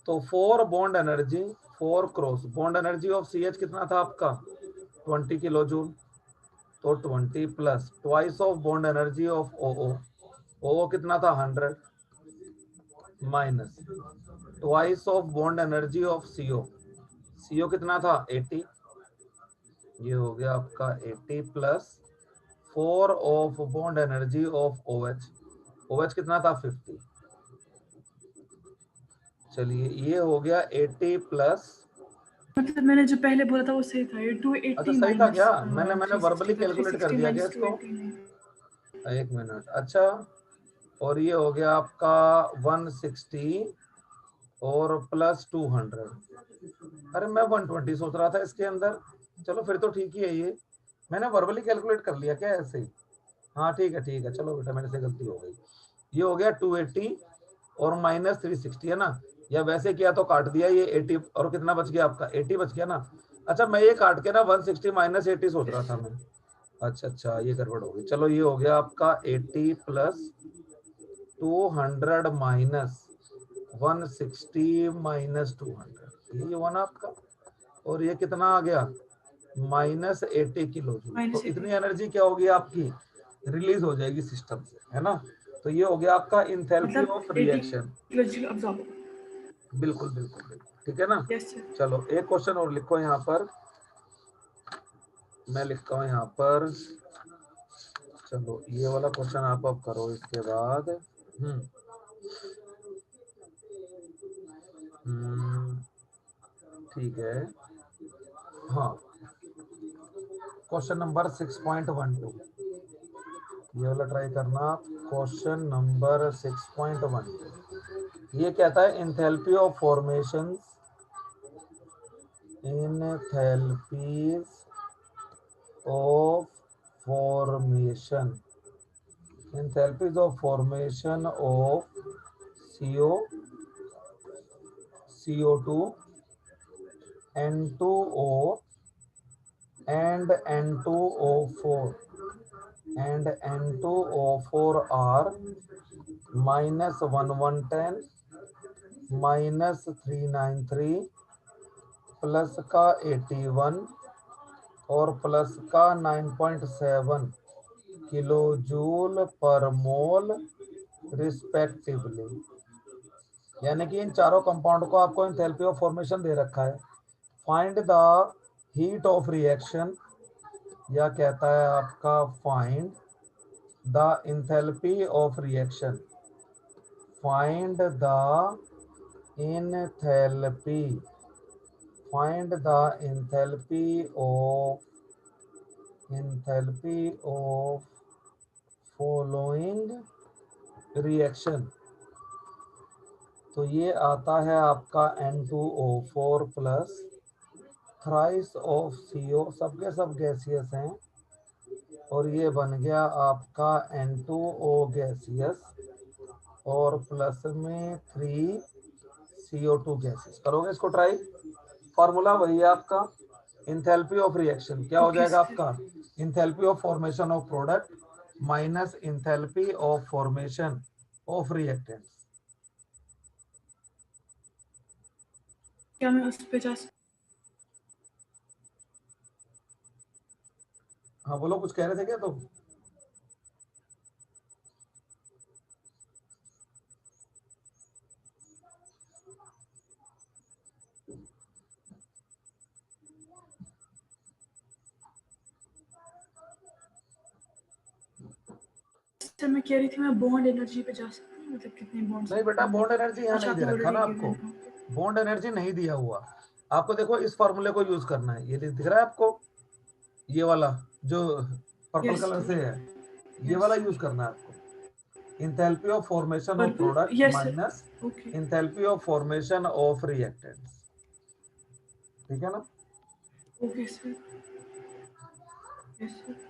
तो 4 bond energy 4 cross bond energy of CH कितना था आपका? 20 किलो जूल, तो 20 plus twice of bond energy of OO कितना था? 100 minus twice of bond energy of CO कितना था? 80, ये हो गया आपका 80 plus 4 of bond energy of OH कितना था? 50। चलिए, ये हो गया 80 प्लस, मतलब मैंने जो पहले बोला था वो सही था, ये अच्छा 280 सही था माइनस क्या? मैंने 360 वर्बली था, कैलकुलेट कर 360 दिया क्या माइनस इसको? 280 एक मिनट, अच्छा, और ये हो गया आपका 160 और प्लस 200। अरे मैं 120 सोच रहा था इसके अंदर। चलो फिर तो ठीक ही है, ये मैंने वर्बली कैलकुलेट कर लिया क्या ऐसे ही? हाँ ठीक है, चलो बेटा मेरे से गलती हो गई। ये हो गया 280 और माइनस 360, है ना, या वैसे किया तो काट दिया, ये 80 और कितना बच गया आपका? 80 बच गया ना। अच्छा, मैं ये काट के ना 160 माइनस 80 सोच रहा था मैं। अच्छा, ये गड़बड़ हो गई। चलो, ये हो गया आपका 80 प्लस 200 माइनस 160 माइनस 200, ये वन आपका, और ये कितना आ गया? Minus 80 kilo joule. तो माइनस 80 इतनी एनर्जी क्या होगी आपकी? रिलीज हो जाएगी सिस्टम से, है ना। तो ये हो गया आपका इंथैल्पी मतलब of 80 reaction. Kilo joule absorb. बिल्कुल, ठीक है ना। Yes sir. चलो एक क्वेश्चन और लिखो यहाँ पर, मैं लिखता हूँ यहाँ पर। चलो ये वाला क्वेश्चन आप अब करो, इसके बाद ठीक है। हाँ, क्वेश्चन नंबर 6.12, ये वाला ट्राई करना। क्वेश्चन नंबर 6.12 ये कहता है enthalpy of formation, enthalpies of formation, enthalpies of formation of CO, CO2, N2O and N2O4 and N2O4 are minus 1110 minus 393 plus का 81 और प्लस का 9.7 किलो जूल पर मोल रिस्पेक्टिवली। यानी कि इन चारों कंपाउंड को आपको एंथैल्पी ऑफ फॉर्मेशन दे रखा है। Find the heat of reaction, या कहता है आपका find the enthalpy of reaction, find the enthalpy, find the enthalpy of following reaction, तो ये आता है आपका N2O4 plus thrice of CO, सबके सब गैसियस हैं, और ये बन गया आपका N2O गैसियस और प्लस में 3CO2 गैसेस। करोगे इसको ट्राई? फॉर्मूला वही है आपका, इंथैल्पी ऑफ रिएक्शन क्या हो ओके जाएगा सर। आपका, enthalpy of formation of product minus enthalpy of formation of reactant. क्या मैं उस पे जा सकती? हाँ बोलो, कुछ कह रहे थे क्या तुम? सर मैं कह रही थी मैं बॉन्ड एनर्जी पे जा सकती हूँ, मतलब कितने बॉन्ड्स नहीं बेटा, बॉन्ड एनर्जी यहाँ अच्छा नहीं दे आपने रखा ऑलरेडी ना गिवन आपको, है। बॉन्ड एनर्जी नहीं दिया हुआ आपको। देखो इस फॉर्मूले को यूज करना है, ये दिख रहा है आपको, ये वाला जो पर्पल यस कलर से सर, है, ये वाला यस यूज करना है आपको। Enthalpy of formation of purple, product yes sir. Minus okay enthalpy of formation of reactants, ठीक है ना? Okay sir, yes sir.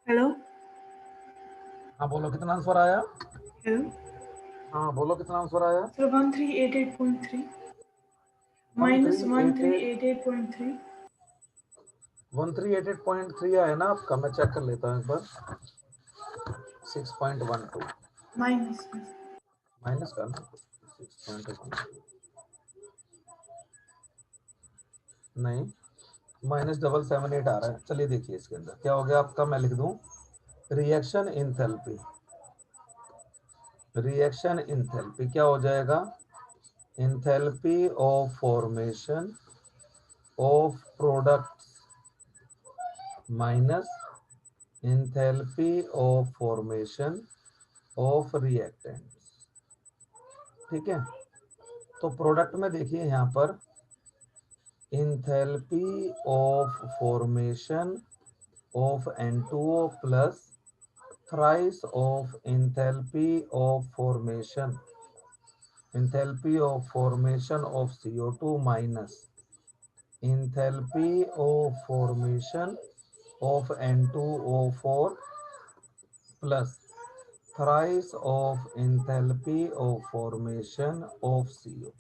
Hello हाँ बोलो, कितना आंसर आया? हेलो हाँ बोलो, कितना आंसर आया? Sir 1388.3 minus 1388.3। 1388.3 आया ना आपका? मैं चेक कर लेता हूँ एक बार। 6.12 माइनस माइनस का ना, 6.12 नहीं, -7778 आ रहा है। चलिए देखिए इसके अंदर क्या हो गया आपका, मैं लिख दूं रिएक्शन इंथैल्पी। रिएक्शन इंथैल्पी क्या हो जाएगा, enthalpy of formation of product minus enthalpy of formation of reactant, ठीक है? तो प्रोडक्ट में देखिए यहाँ पर enthalpy of formation of N2O plus thrice of enthalpy of formation of CO2 minus enthalpy of formation of N2O4 plus thrice of enthalpy of formation of CO।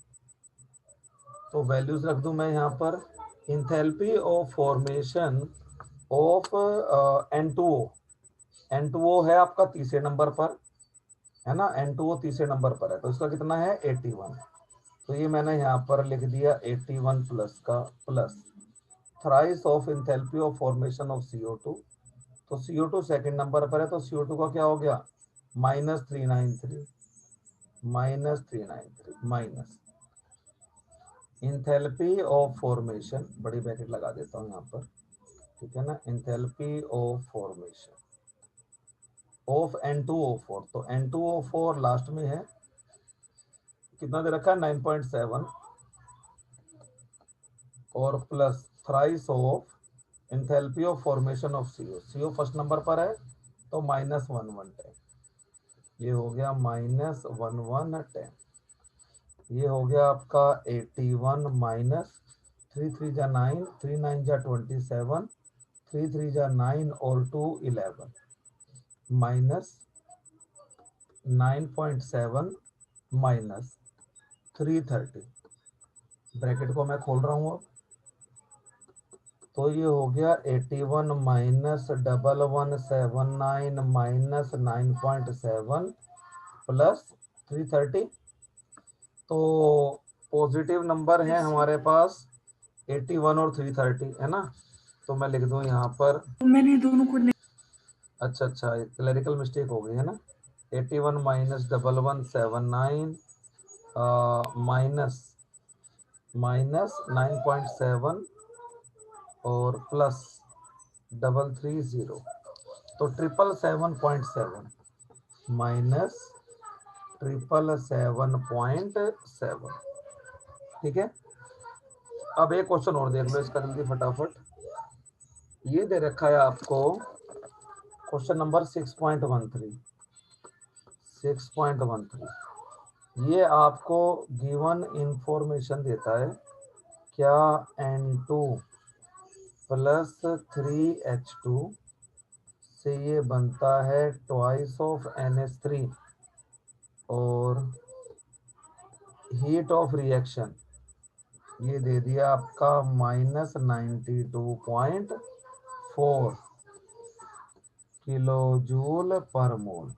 तो values रख दूं मैं यहाँ पर enthalpy of formation of N2O है आपका तीसरे number पर, है ना। N2O तीसरे नंबर पर है, तो इसका कितना है 81। तो ये मैंने यहाँ पर लिख दिया 81 प्लस का plus thrice of enthalpy of formation of CO2। तो CO2 सेकंड नंबर पर है, तो CO2 का क्या हो गया -393 माइनस इंथैल्पी ऑफ फॉर्मेशन, बड़ी ब्रैकेट लगा देता हूँ यहाँ पर, ठीक है ना। Enthalpy of formation of N2O4, तो N2O4 लास्ट में है, कितना दे रखा है 9.7 और plus thrice of enthalpy of formation of CO first number पर है, तो -1110। ये हो गया -1110। ये हो गया आपका 81 माइनस 3 3 जा 9, 3 9 जा 27, 3 3 जा 9 और 2 11 माइनस 9.7 माइनस 330। ब्रैकेट को मैं खोल रहा हूँ अब, तो ये हो गया 81 माइनस 1179 माइनस 9.7 प्लस 330। तो पॉजिटिव नंबर है हमारे पास 81 और 330, है ना। तो मैं लिख दूं यहाँ पर, मैंने दोनों को अच्छा क्लरिकल मिस्टेक हो गई है ना। 81 माइनस 1179 माइनस 9.7 और प्लस 330, तो 777.7 माइनस 777.7। ठीक है। अब एक क्वेश्चन और देख लो इसका जल्दी फटाफट। ये दे रखा है आपको क्वेश्चन नंबर 6.13। ये आपको गिवन इंफॉर्मेशन देता है, क्या N2 प्लस 3H2 से ये बनता है ट्वाइस ऑफ NH3 और हीट ऑफ रिएक्शन ये दे दिया आपका -92.4 किलो जूल पर मोल।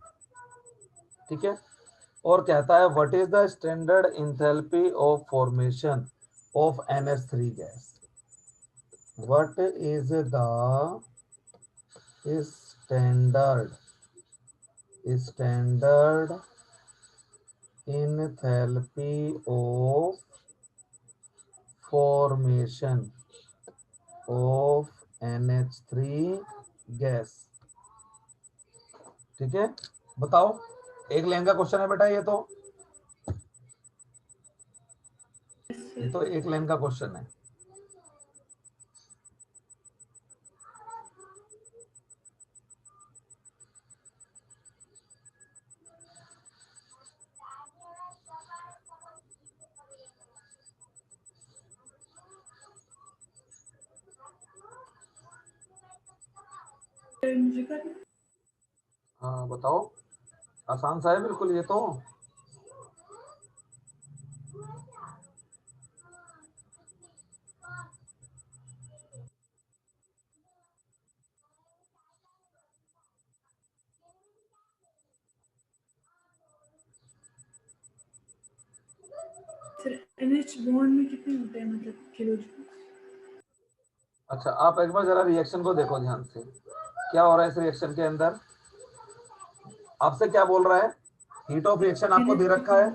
ठीक है। और कहता है what is the standard enthalpy of formation of NH3 gas. What is the standard enthalpy of formation of NH3 gas. ठीक है, बताओ। एक लाइन का क्वेश्चन है बेटा ये तो एक लाइन का क्वेश्चन है। हाँ बताओ, आसान सा है बिल्कुल ये तो। सर NH बॉन्ड में कितने होते हैं, मतलब किलो जूल? अच्छा, आप एक बार जरा रिएक्शन को देखो ध्यान से, क्या हो रहा है इस रिएक्शन के अंदर। आपसे क्या बोल रहा है, हीट ऑफ रिएक्शन आपको दे रखा है,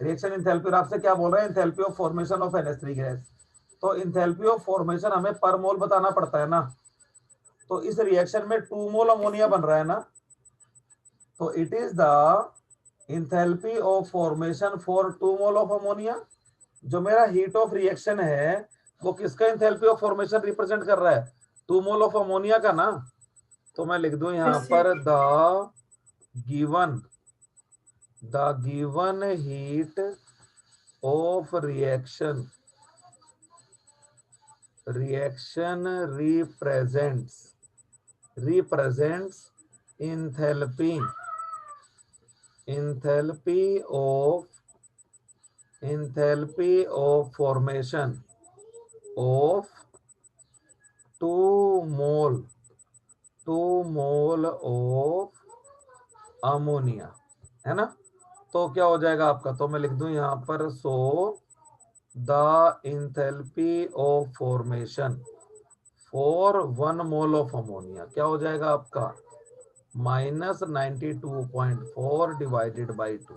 रिएक्शन इंथैल्पी, और आपसे क्या बोल रहा है, enthalpy of formation of NH3 gas. तो इंथैल्पी ऑफ फॉर्मेशन हमें पर मोल बताना पड़ता है ना। तो इस रिएक्शन में 2 मोल अमोनिया बन रहा है ना, तो it is the enthalpy of formation for 2 mole of ammonia. जो मेरा हीट ऑफ रिएक्शन है वो किसका एंथैल्पी ऑफ फॉर्मेशन रिप्रेजेंट कर रहा है? 2 मोल ऑफ अमोनिया का ना। तो मैं लिख दूं यहां जैसे पर given the given heat of reaction represents enthalpy of formation of 2 mole of ammonia, है ना। तो क्या हो जाएगा आपका? तो मैं लिख दूं यहां पर so the enthalpy of formation for 1 mole of ammonia क्या हो जाएगा आपका? -92.4 डिवाइडेड बाई 2,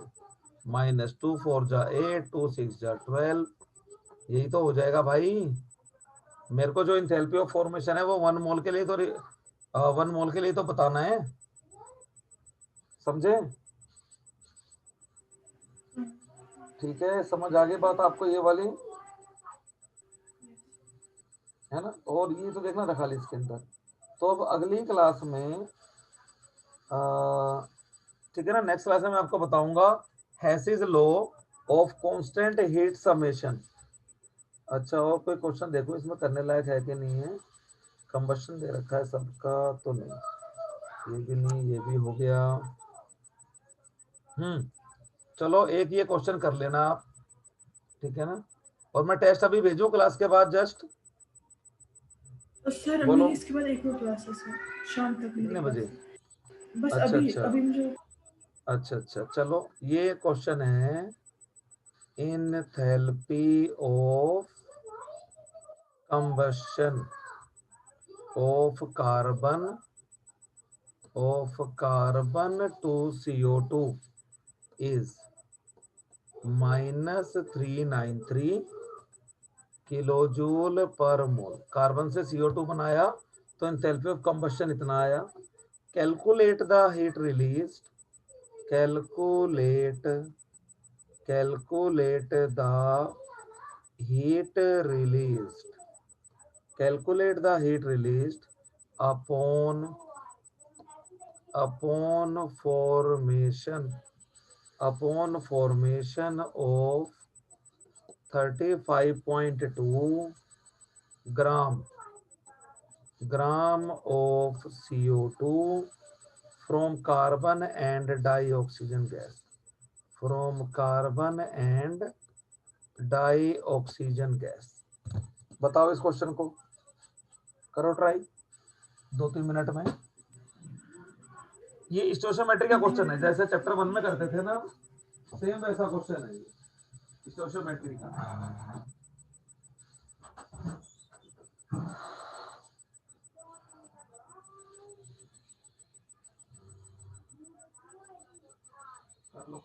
-2 4 जा 8, 2 6 जा 12, यही तो हो जाएगा भाई। मेरे को जो इंथैल्पी ऑफ फॉर्मेशन है वो 1 मोल के लिए तो 1 मोल के लिए तो बताना है, समझे? ठीक है, समझ आ गई बात आपको ये वाली, है ना। और ये तो देखना था खाली इसके अंदर। तो अब अगली क्लास में ठीक है ना, नेक्स्ट क्लास में मैं आपको बताऊंगा Hess's law of constant heat summation. अच्छा, और कोई क्वेश्चन देखो इसमें करने लायक है कि नहीं है। कंबशन दे रखा है सबका तो नहीं, ये भी नहीं, ये भी हो गया। चलो एक ये क्वेश्चन कर लेना आप, ठीक है ना। और मैं टेस्ट अभी भेजूं क्लास के बाद जस्ट? सर बोलो मेरी इसके बाद एक और क्लास है सर, शाम तक मेरी कितने क्लास बजे? है। बस अच्छा अभी अच्छा अभी मुझे अच्छा, चलो ये क्वेश्चन है enthalpy of combustion of carbon to CO2 is -393 kilo joule per mole. Carbon से CO2 बनाया तो एंथैल्पी ऑफ कंबशन इतना आया। Calculate the heat release, calculate the heat release, calculate the heat released upon formation of 35.2 gram of CO2 from carbon and dioxygen gas, बताओ इस question को, करो try 2-3 minute में। ये स्टोशियोमेट्री का क्वेश्चन है, जैसे चैप्टर 1 में करते थे ना, सेम वैसा क्वेश्चन है ये स्टोशियोमेट्री का। कर लो।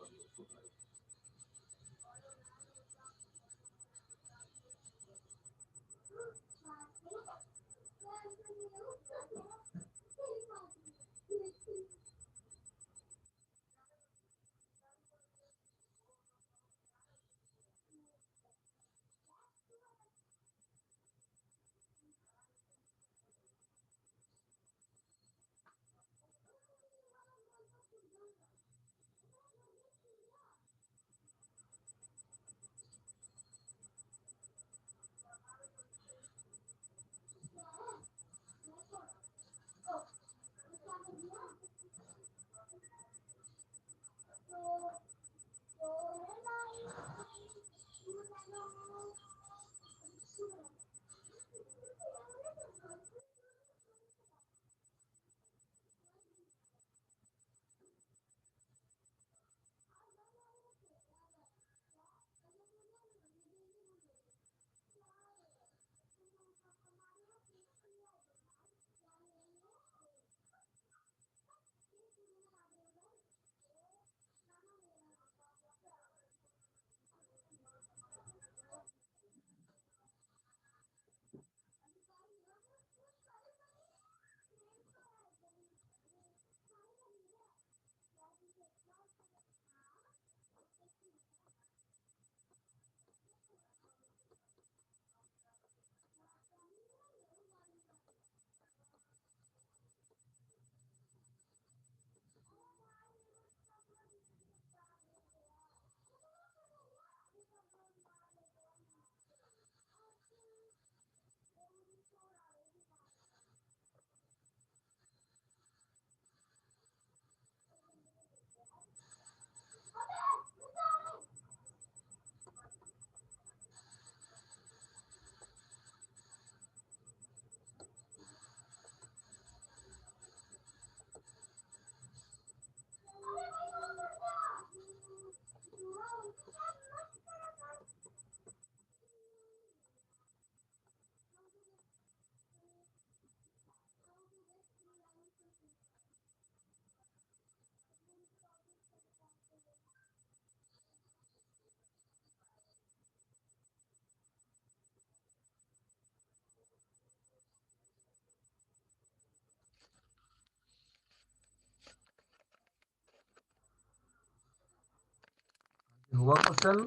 हुआ क्वेश्चन?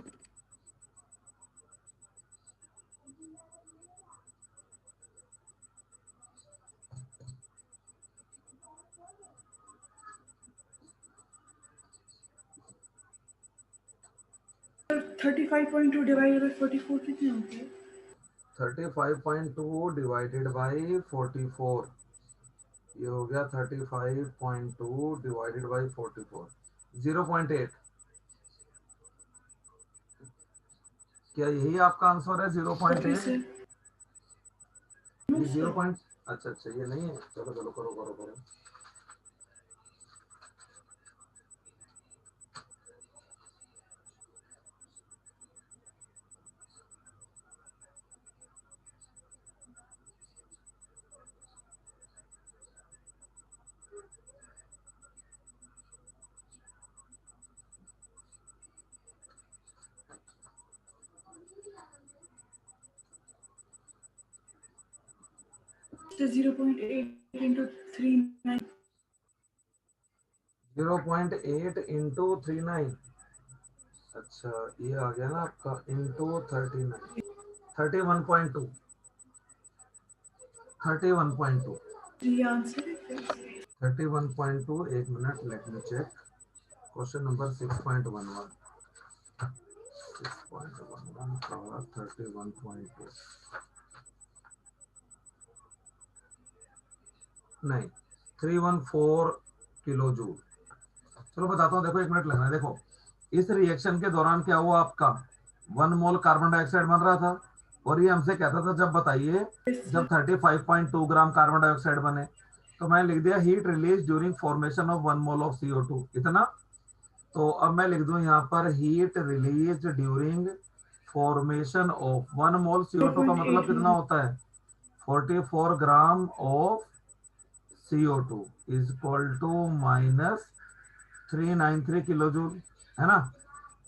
सर 35.2 डिवाइडेड बाय 44 कितने होते हैं? 35.2 डिवाइडेड बाई 44, ये हो गया 35.2 डिवाइडेड बाई 44, 0.8। क्या यही आपका आंसर है? ओके 0.8? सर। ये सर 0 पॉइंट, अच्छा अच्छा ये नहीं है, चलो चलो करो करो करो। Sir 0.8 into 39। 0.8 इंटू 39, अच्छा ये आ गया ना आपका इंटू 39, 31.2, 31.2, ये आंसर है क्या? 31.2। एक minute, let me check. Question number 6.11, 6.11 का 31.2, नहीं 314 किलो जूल। चलो बताता हूँ, देखो एक मिनट लगना है। देखो इस रिएक्शन के दौरान क्या हुआ आपका, 1 मोल कार्बन डाइऑक्साइड बन रहा था, और ये हमसे कहता था जब बताइए जब 35.2 ग्राम कार्बन डाइऑक्साइड बने, तो मैं लिख दिया heat release during formation of 1 mole of CO2, इतना। तो अब मैं लिख दूं यहाँ पर heat release during formation of 1 mole CO2 का मतलब 0.8 कितना मोल। होता है, 44 gram of CO2 is equal to minus 393 kilo joule, है ना।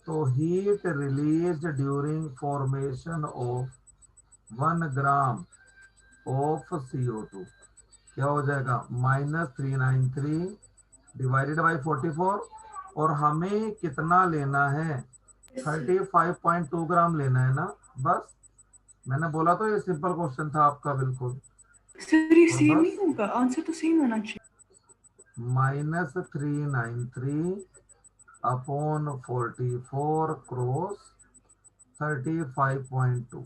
तो heat release during formation of 1 gram of CO2 क्या हो जाएगा, -393 डिवाइडेड बाई 44, और हमें कितना लेना है, 35.2 ग्राम लेना है ना, बस। मैंने बोला तो ये सिंपल क्वेश्चन था आपका, बिल्कुल। सर ये और सेम बस नहीं होगा, आंसर तो सेम होना चाहिए। -393 अपॉन 44 क्रॉस 35.2,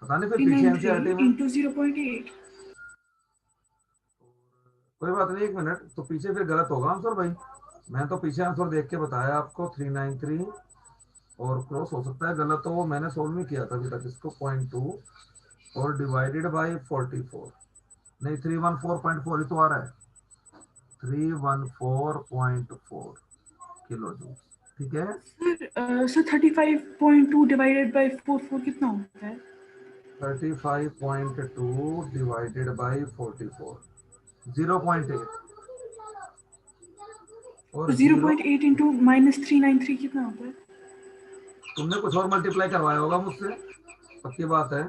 पता नहीं फिर पीछे 393 एनसीईआरटी में। into 0.8। कोई बात नहीं, एक मिनट, तो पीछे फिर गलत होगा आंसर भाई। मैं तो पीछे आंसर देख के बताया आपको 393, और क्रॉस हो सकता है गलत हो, वो मैंने सोल्व नहीं किया था अभी तक इसको, 0.2 और डिवाइडेड बाई 44, नहीं 314.4 ही तो आ रहा है, 314.4 किलो जूल, ठीक है। सर 35.2 डिवाइडेड बाय 44 कितना होता है? 35.2 डिवाइडेड बाई 44, 0.8, तो और जीरो। 0.8 into -393 कितना होता है? तुमने कुछ और मल्टीप्लाई करवाया होगा मुझसे, पक्की बात है,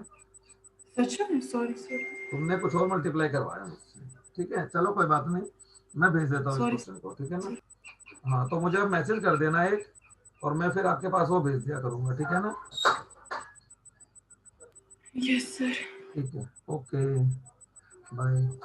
सच में? सॉरी सॉरी तुमने कुछ और मल्टीप्लाई करवाया मुझसे। ठीक है चलो कोई बात नहीं, मैं भेज देता हूँ इस सॉरी क्वेश्चन को, ठीक है ना। सर। हाँ तो मुझे मैसेज कर देना एक, और मैं फिर आपके पास वो भेज दिया करूंगा, ठीक है ना। Yes sir. ठीक है, ओके, बाय।